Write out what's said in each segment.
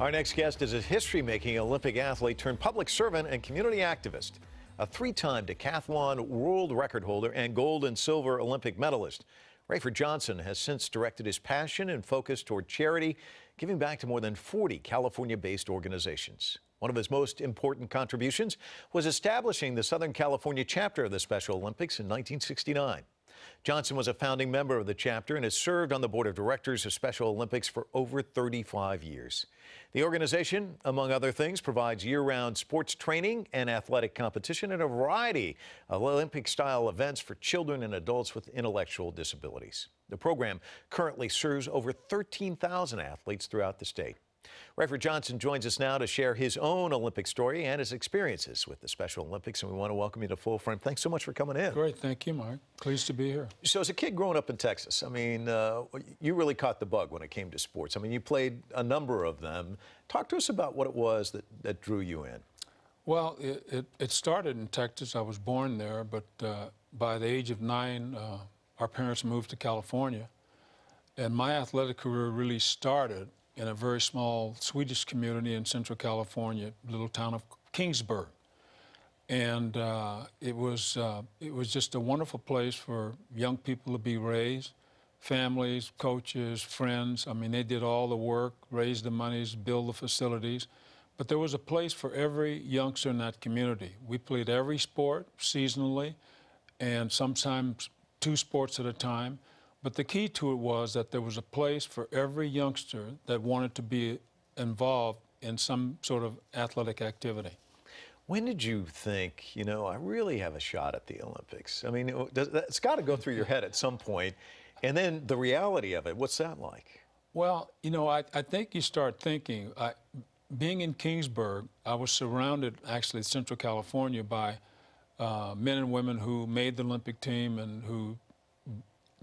Our next guest is a history-making Olympic athlete turned public servant and community activist, a three-time decathlon world record holder and gold and silver Olympic medalist. Rafer Johnson has since directed his passion and focus toward charity, giving back to more than 40 California-based organizations. One of his most important contributions was establishing the Southern California chapter of the Special Olympics in 1969. Johnson was a founding member of the chapter and has served on the board of directors of Special Olympics for over 35 years. The organization, among other things, provides year-round sports training and athletic competition and a variety of Olympic-style events for children and adults with intellectual disabilities. The program currently serves over 13,000 athletes throughout the state. Rafer Johnson joins us now to share his own Olympic story and his experiences with the Special Olympics, and we want to welcome you to Full Frame. Thanks so much for coming in. Great, thank you, Mark. Pleased to be here. So as a kid growing up in Texas, I mean, you really caught the bug when it came to sports. I mean, you played a number of them. Talk to us about what it was that drew you in. Well, it started in Texas. I was born there, but by the age of 9, our parents moved to California, and my athletic career really started in a very small Swedish community in Central California, little town of Kingsburg. And it was just a wonderful place for young people to be raised, families, coaches, friends. I mean, they did all the work, raise the monies, build the facilities. But there was a place for every youngster in that community. We played every sport seasonally, and sometimes 2 sports at a time. But the key to it was that there was a place for every youngster that wanted to be involved in some sort of athletic activity. When did you think, you know, I really have a shot at the Olympics? I mean, it's got to go through your head at some point. And then the reality of it, what's that like? Well, you know, I think you start thinking, being in Kingsburg, I was surrounded, actually, Central California, by men and women who made the Olympic team and who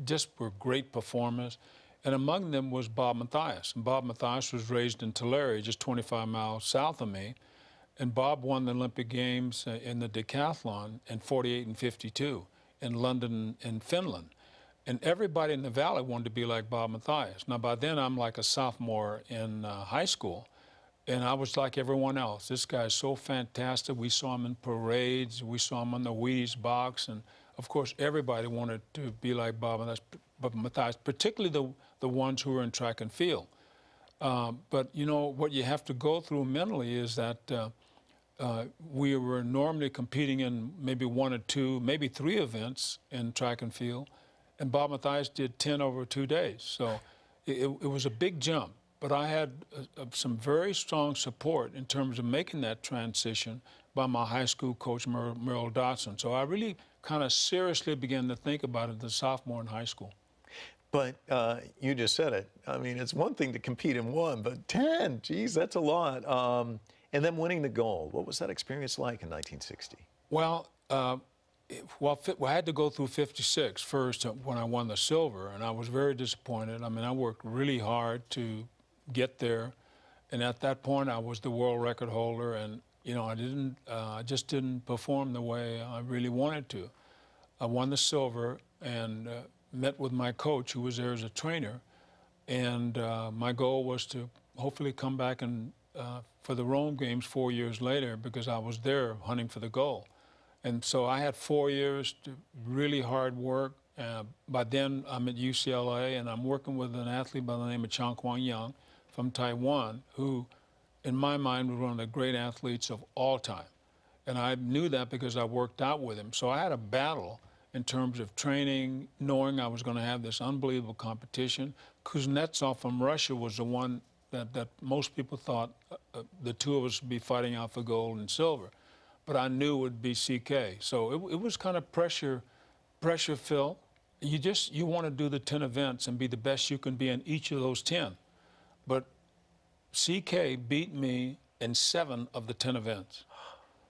just were great performers, and among them was Bob Mathias. And Bob Mathias was raised in Tulare, just 25 miles south of me, and Bob won the Olympic Games in the decathlon in 48 and 52 in London and Finland. And everybody in the valley wanted to be like Bob Mathias. Now, by then, I'm like a sophomore in high school, and I was like everyone else. This guy is so fantastic. We saw him in parades. We saw him on the Wheaties box, and of course, everybody wanted to be like Bob Mathias, particularly the ones who were in track and field. But, you know, what you have to go through mentally is that we were normally competing in maybe 1 or 2, maybe 3 events in track and field, and Bob Mathias did 10 over 2 days. So it was a big jump. But I had some very strong support in terms of making that transition by my high school coach, Merle Dotson. So I really kind of seriously began to think about it as a sophomore in high school. But you just said it. I mean, it's one thing to compete in 1, but 10, geez, that's a lot. And then winning the gold. What was that experience like in 1960? Well, I had to go through 56 first when I won the silver, and I was very disappointed. I mean, I worked really hard to get there, and at that point, I was the world record holder, and you know, I just didn't perform the way I really wanted to. I won the silver and met with my coach, who was there as a trainer, and my goal was to hopefully come back and for the Rome Games 4 years later, because I was there hunting for the gold. And so I had 4 years to really hard work. By then, I'm at UCLA, and I'm working with an athlete by the name of Chang Kwang Yang from Taiwan, who, in my mind, was one of the great athletes of all time. And I knew that because I worked out with him. So I had a battle in terms of training, knowing I was going to have this unbelievable competition. Kuznetsov from Russia was the one that most people thought the two of us would be fighting out for gold and silver. But I knew it would be CK. So it was kind of pressure-filled. You want to do the 10 events and be the best you can be in each of those 10. But CK beat me in 7 of the 10 events.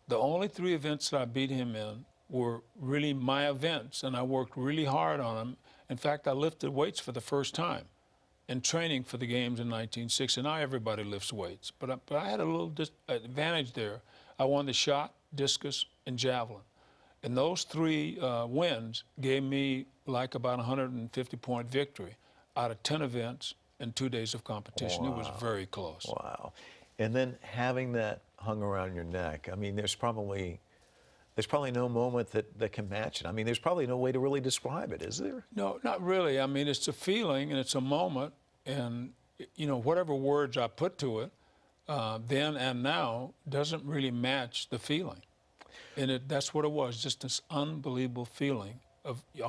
The only 3 events that I beat him in were really my events, and I worked really hard on them. In fact, I lifted weights for the first time in training for the games in 1960. Now everybody lifts weights, but I had a little advantage there. I won the shot, discus, and javelin. And those 3 wins gave me like about a 150-point victory out of 10 events and 2 days of competition. Wow. It was very close. Wow. And then having that hung around your neck, I mean, there's probably no moment that can match it. I mean, there's probably no way to really describe it, is there? No, not really. I mean, it's a feeling and it's a moment, and you know, whatever words I put to it, then and now, doesn't really match the feeling. And that's what it was, just this unbelievable feeling of you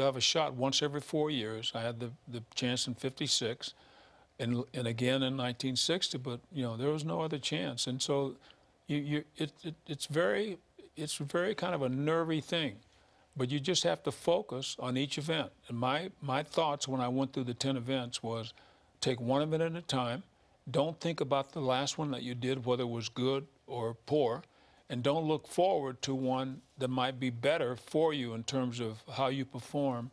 have a shot once every 4 years. I had the chance in '56, and again in 1960, but you know, there was no other chance. And so it's very kind of a nervy thing, but you just have to focus on each event. And my thoughts when I went through the 10 events was, take one event at a time. Don't think about the last one that you did, whether it was good or poor, and don't look forward to one that might be better for you in terms of how you perform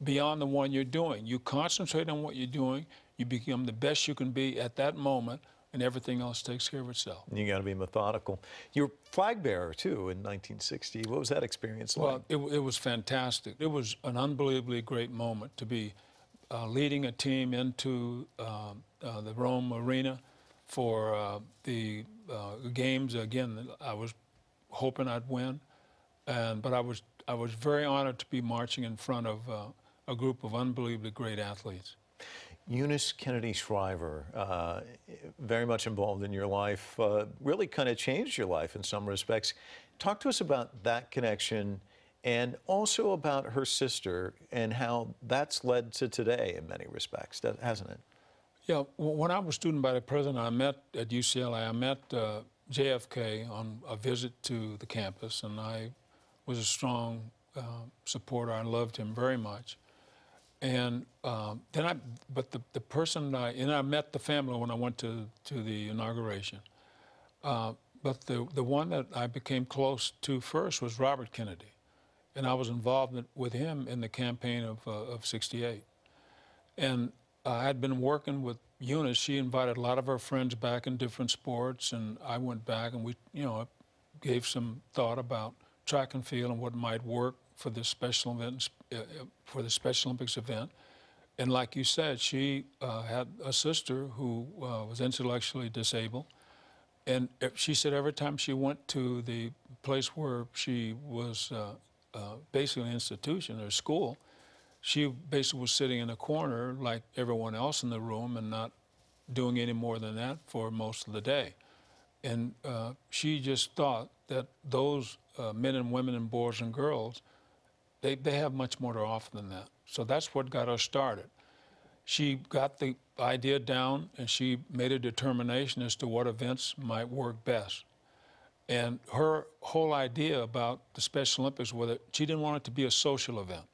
beyond the one you're doing. You concentrate on what you're doing, you become the best you can be at that moment, and everything else takes care of itself. You got to be methodical. You're flag bearer too in 1960. What was that experience like? Well, it was fantastic. It was an unbelievably great moment to be leading a team into the Rome Arena for the games. Again, I was hoping I'd win, but I was very honored to be marching in front of a group of unbelievably great athletes. Eunice Kennedy Shriver, very much involved in your life, really kind of changed your life in some respects. Talk to us about that connection and also about her sister and how that's led to today in many respects, hasn't it? Yeah, when I was student body president, I met at UCLA, I met JFK on a visit to the campus, and I was a strong supporter. I loved him very much. And then the person I met the family when I went to the inauguration. But the one that I became close to first was Robert Kennedy, and I was involved with him in the campaign of '68. And I had been working with Eunice. She invited a lot of her friends back in different sports, and I went back and we, you know, gave some thought about track and field and what might work for this special event, for the Special Olympics event. And like you said, she had a sister who was intellectually disabled. And she said every time she went to the place where she was basically an institution or school, she basically was sitting in a corner like everyone else in the room and not doing any more than that for most of the day. And she just thought that those men and women and boys and girls, they have much more to offer than that. So that's what got us started. She got the idea down and she made a determination as to what events might work best. And her whole idea about the Special Olympics was that she didn't want it to be a social event.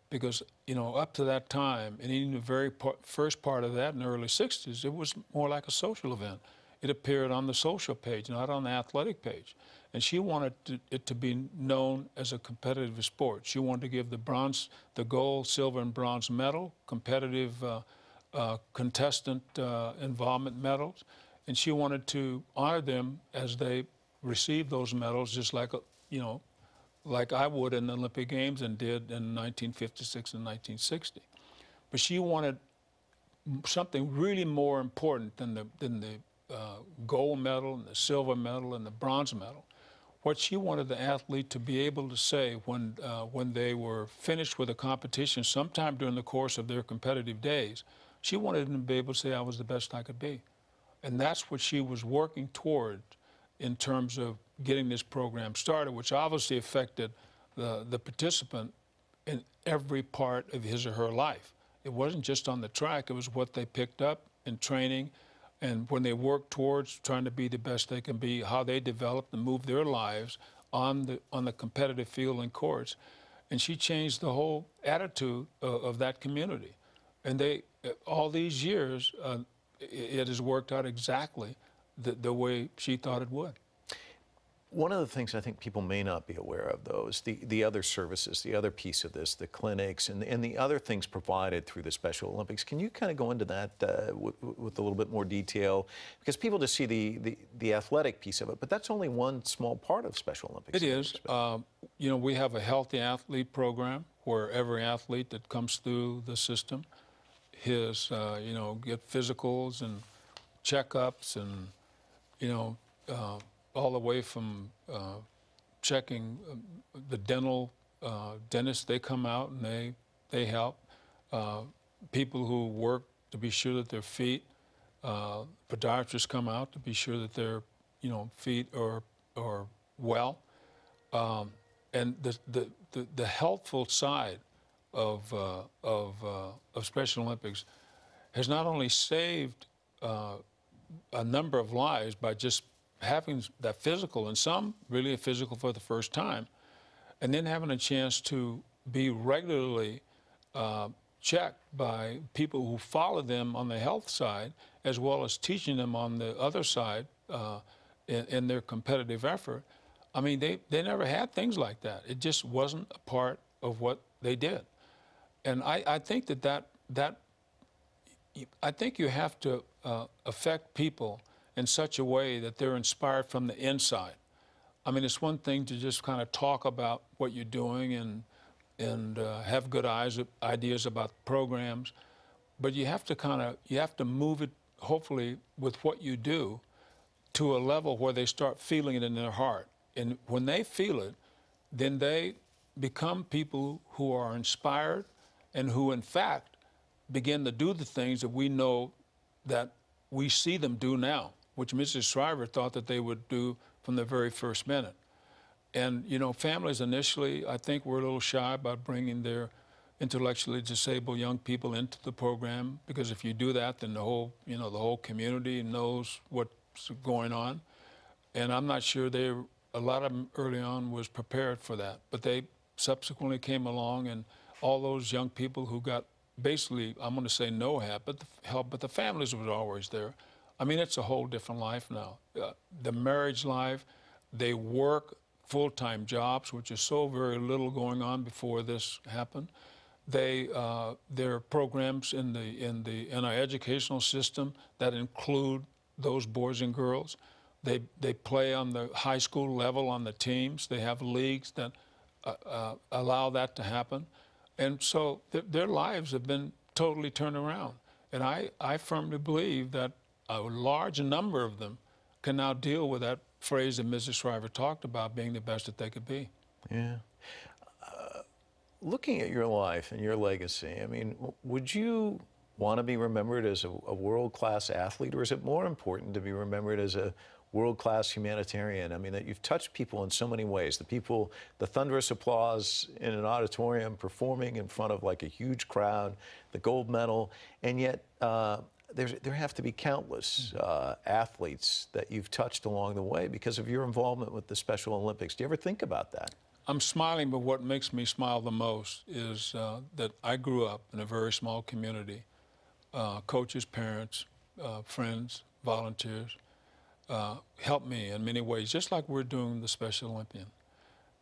Because, you know, up to that time, and in the very first part of that in the early '60s, it was more like a social event. It appeared on the social page, not on the athletic page. And she wanted it to be known as a competitive sport. She wanted to give the gold, silver, and bronze medal, competitive contestant involvement medals, and she wanted to honor them as they received those medals, just like, you know, like I would in the Olympic Games and did in 1956 and 1960. But she wanted something really more important than the gold medal and the silver medal and the bronze medal. What she wanted the athlete to be able to say when they were finished with a competition, sometime during the course of their competitive days, she wanted them to be able to say, I was the best I could be. And that's what she was working toward in terms of getting this program started, which obviously affected the participant in every part of his or her life. It wasn't just on the track, it was what they picked up in training, and when they worked towards trying to be the best they can be, how they developed and moved their lives on the competitive field and courts. And she changed the whole attitude of that community. And all these years, it has worked out exactly the way she thought it would. One of the things I think people may not be aware of, though, is the other services, the other piece of this, the clinics, and the other things provided through the Special Olympics. Can you kind of go into that with a little bit more detail? Because people just see the athletic piece of it, but that's only one small part of Special Olympics. It is. You know, we have a healthy athlete program where every athlete that comes through the system, you know, get physicals and checkups and, you know, all the way from checking the dental dentists. They come out and they help. People who work to be sure that their feet, podiatrists come out to be sure that their, you know, feet are well. And the healthful side of Special Olympics has not only saved a number of lives by just having that physical, and some really a physical for the first time, and then having a chance to be regularly checked by people who follow them on the health side, as well as teaching them on the other side in their competitive effort. I mean, they never had things like that. It just wasn't a part of what they did. And I think I think you have to affect people in such a way that they're inspired from the inside. I mean, it's one thing to just kind of talk about what you're doing and have good ideas about programs, but you have to move it, hopefully, with what you do to a level where they start feeling it in their heart. And when they feel it, then they become people who are inspired and who, in fact, begin to do the things that we know that we see them do now, which Mrs. Shriver thought that they would do from the very first minute. And, you know, families initially, I think, were a little shy about bringing their intellectually disabled young people into the program, because if you do that, then the whole community knows what's going on. And I'm not sure a lot of them early on was prepared for that. But they subsequently came along, and all those young people who got basically, I'm going to say no help, but the families were always there. I mean, it's a whole different life now. The marriage life, they work full-time jobs, which is so very little going on before this happened. There are programs in our educational system that include those boys and girls. They play on the high school level on the teams. They have leagues that allow that to happen. And so their lives have been totally turned around. And I firmly believe that a large number of them can now deal with that phrase that Mrs. Shriver talked about, being the best that they could be. Yeah. Looking at your life and your legacy, I mean, would you want to be remembered as a world-class athlete, or is it more important to be remembered as a world-class humanitarian? I mean, that you've touched people in so many ways. The thunderous applause in an auditorium, performing in front of like a huge crowd, the gold medal, and yet there have to be countless athletes that you've touched along the way because of your involvement with the Special Olympics. Do you ever think about that? I'm smiling, but what makes me smile the most is that I grew up in a very small community. Coaches, parents, friends, volunteers helped me in many ways, just like we're doing the Special Olympian.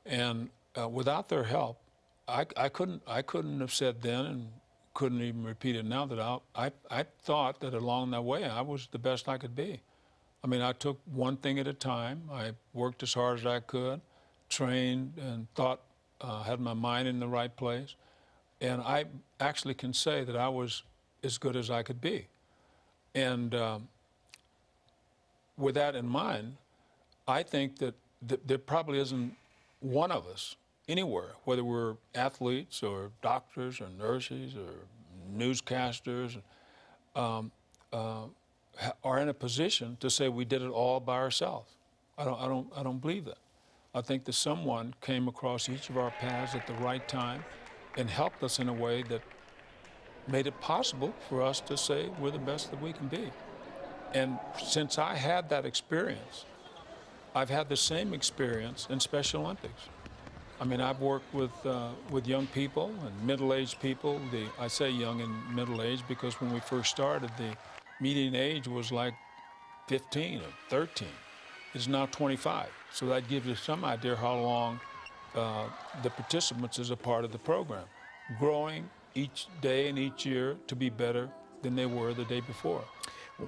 And without their help, I couldn't have said then, and couldn't even repeat it now, that I thought that along that way I was the best I could be. I mean, I took one thing at a time. I worked as hard as I could, trained and thought, had my mind in the right place. And I actually can say that I was as good as I could be. And with that in mind, I think that there probably isn't one of us anywhere, whether we're athletes or doctors or nurses or newscasters, are in a position to say we did it all by ourselves. I don't believe that. I think that someone came across each of our paths at the right time and helped us in a way that made it possible for us to say we're the best that we can be. And since I had that experience, I've had the same experience in Special Olympics. I mean, I've worked with young people and middle-aged people. I say young and middle-aged because when we first started, the median age was like 15 or 13. It's now 25. So that gives you some idea how long the participants is a part of the program, growing each day and each year to be better than they were the day before.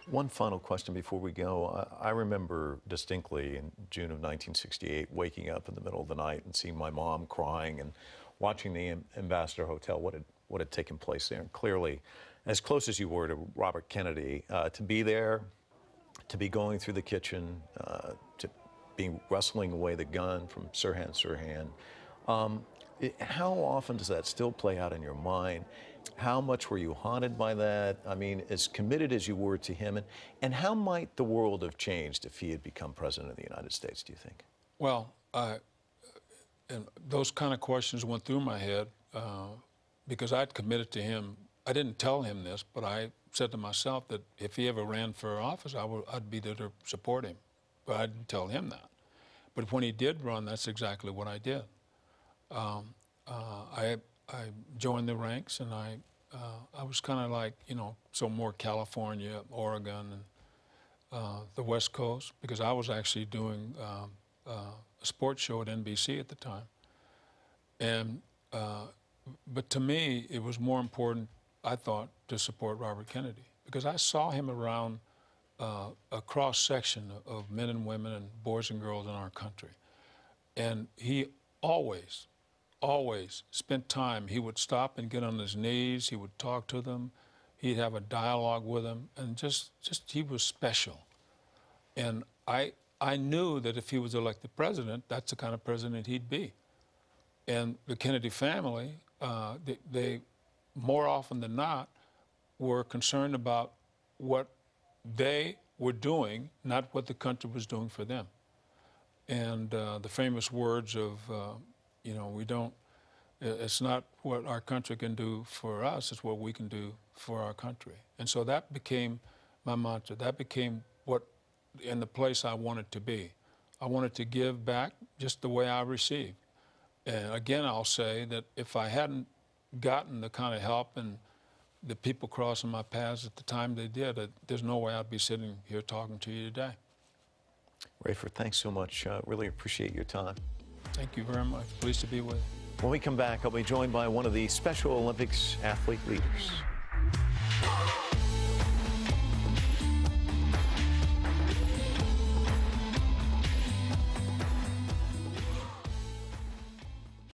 One final question before we go. I remember distinctly in June of 1968 waking up in the middle of the night and seeing my mom crying and watching the Ambassador Hotel, what had taken place there. And clearly, as close as you were to Robert Kennedy, to be there to be going through the kitchen, to be wrestling away the gun from Sirhan Sirhan. How often does that still play out in your mind? How much were you haunted by that? I mean, as committed as you were to him, and how might the world have changed if he had become president of the United States, do you think? Well, and those kind of questions went through my head because I'd committed to him. I didn't tell him this, but I said to myself that if he ever ran for office, I'd be there to support him. But I didn't tell him that. But when he did run, that's exactly what I did. I joined the ranks, and I was kind of like, you know, so more California, Oregon, and the West Coast, because I was actually doing a sports show at NBC at the time. And but to me, it was more important, I thought, to support Robert Kennedy, because I saw him around a cross-section of men and women and boys and girls in our country. And he always spent time. He would stop and get on his knees. He would talk to them. He'd have a dialogue with them. And just he was special. And I knew that if he was elected president, that's the kind of president he'd be. And the Kennedy family, they more often than not, were concerned about what they were doing, not what the country was doing for them. And the famous words of, you know, it's not what our country can do for us, it's what we can do for our country. And so that became my mantra. That became in the place I wanted to be. I wanted to give back just the way I received. And again, I'll say that if I hadn't gotten the kind of help and the people crossing my paths at the time they did, there's no way I'd be sitting here talking to you today. Rafer, thanks so much. Really appreciate your time. Thank you very much. Pleased to be with you. When we come back, I'll be joined by one of the Special Olympics athlete leaders.